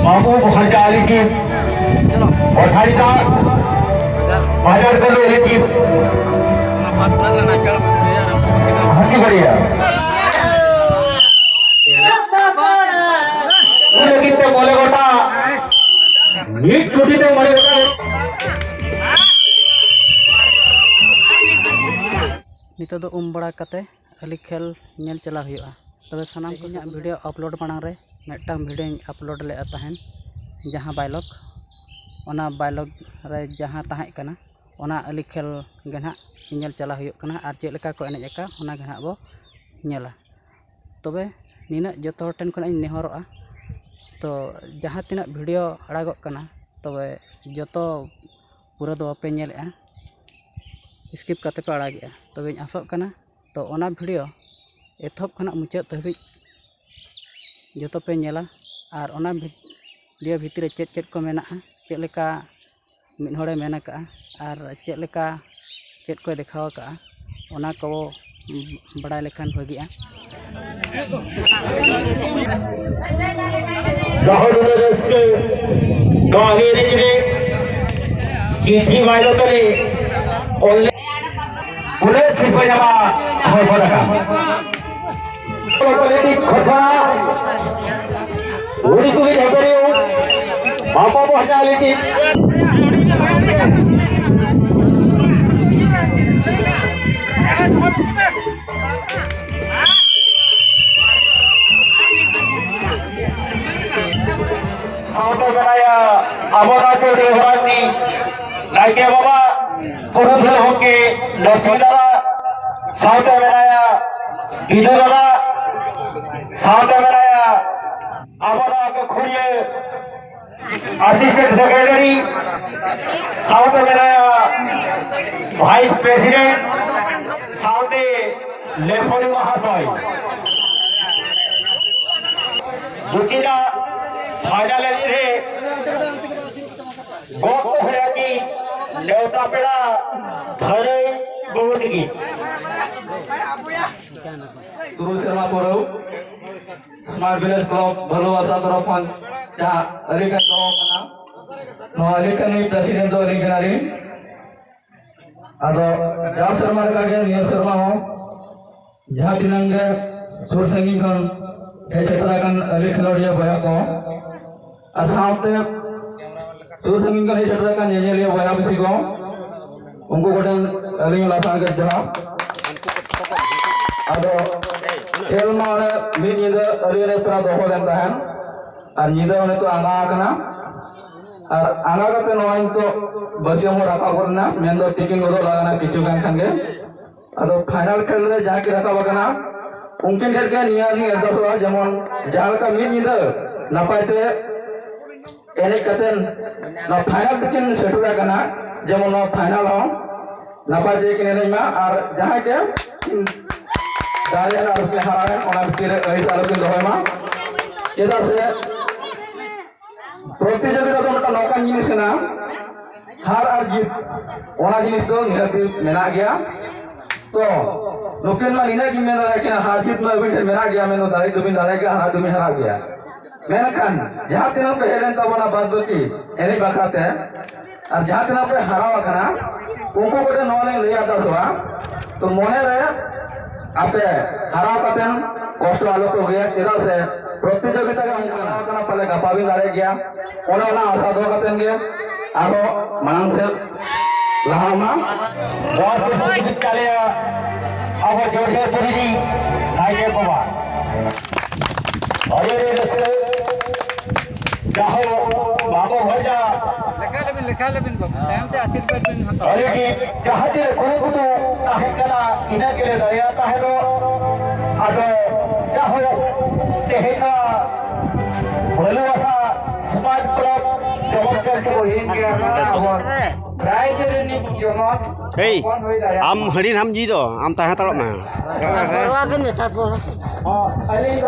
मामू भंडारी की पठारीदा बाजार कलो की हाथी बढ़िया लेकिन ते बोले गोटा नीट छुट्टी ते मरे गोटा नितो दो बड़ा कते अली खेल नेल चला हुआ तबे सनाम को वीडियो अपलोड मांग रे मिदटांग वीडियो अपलोड ले तहन जहां बायलॉग रे जहां ताहें कना ओना अली खेल गना नेल चला हुआ कना आर चेक लेका को एनेज का ओना गना बो नेला तबे निना जतो टन खन नेहरोआ तो जहां तिना वीडियो अड़ागो कना तबे जतो पूरा दो पे नेलआ स्किप करते पे अड़ागेआ तबे आसोग कना तो ओना वीडियो एथब खना मुचाद धाबी जो पे नेला और ओना वीडियो भितर चेक चेक को मेना चेक लेका मिद होड़े मेना का और चेक लेका चेक को देखाव का ओना को बड़ा लेखान भागीआ चिट्ठी माइलो तले पुलिस सिपाही जमा 600 টাকা पॉलिटिक खसा उड़ी को भी हेबरियो बापा बहजालिटी साउंड बनाया अमरा के रेहरानी लाइके बाबा पुरुष होके नसीला साउंड बनाया इधरला साउंड बनाया अमरा के खुड़िए असिस्टेंट सेक्रेटरी साउंड बनाया वाइस प्रेसिडेंट साउंड लेफोनी महाशय जुटिना फाइनल रे गोप होया की नेवता पेड़ा धरे बहुत की गुरु शर्मा पुरो स्मार्ट विलेज क्लब भलोवासा तरफन जा अलिकन दो कना नो अलिकन नि प्रेसिडेंट दो अलिकन आरी आदो जा शर्मा का के निय शर्मा हो जहां दिनंगे सुर संगीत खन हे सेटरा कन अलिकन लोडिया बया को असाउते सुर संगीत खन हे सेटरा कन नेलिया बया बिसी को उनको गोटन अलिंग लासान के जहां आदो खेल माने मी निदा अलिरे प्रा दोहो लेन तहन और निदा ओने तो आंगा कना और आंगा कते नोइन तो बसियम राखा करना मेन दो टिकिंग गोदो लगाना किछु गान खानगे आदो फाइनल खेल रे जहां की राखा बकना उनके ढेर के निया नि अरदासवा जेमन जहां का मी निदा नपायते एने कतेन न फाइनल तकिन सेटुरा कना जेमन न फाइनल हो नपायते किने मा और जहां के दारे और के हारे ओना भितर ऐ साल के दोहमा केदा से प्रतियोगिता तो मटा नौका जिनिस ना हार और जीत ओना जिनिस तो निरति मेना गया तो लोकेन मा निना की मेना के हार जीत में बिन मेना गया मेनो दारे दुबिन दारे के हार दुबिन हारा गया मेनखान जहां तिना पे हेलेन तबना बाद बकी एने बखाते और जहां तिना पे हारावा कना उनको कोटे नोने लिया दसवा तो मोने रे आपे हराव कतेन कष्ट आलोक हो गया केदा से प्रतियोगिता के हम हराव कना पले गपा भी दारे गया ओना ओना आशा दो कतेन गे आरो मांग से लहामा बहुत से विद्यालय अब जोड़े जोड़ी आइए बाबा अरे रे से जाओ बाबू भजा लेखा लेबिन बाबू टाइम ते आशीर्वाद बिन हता अरे की जहाजे कोनो को ताहे कला इना के दया ताहे रो आदो जाहो तेहेना भलोवासा समाज क्लब चमत्कार के हिन के अब राइज रे जमत Hey, am hari ham ji do, am tah tarok na. अलिंग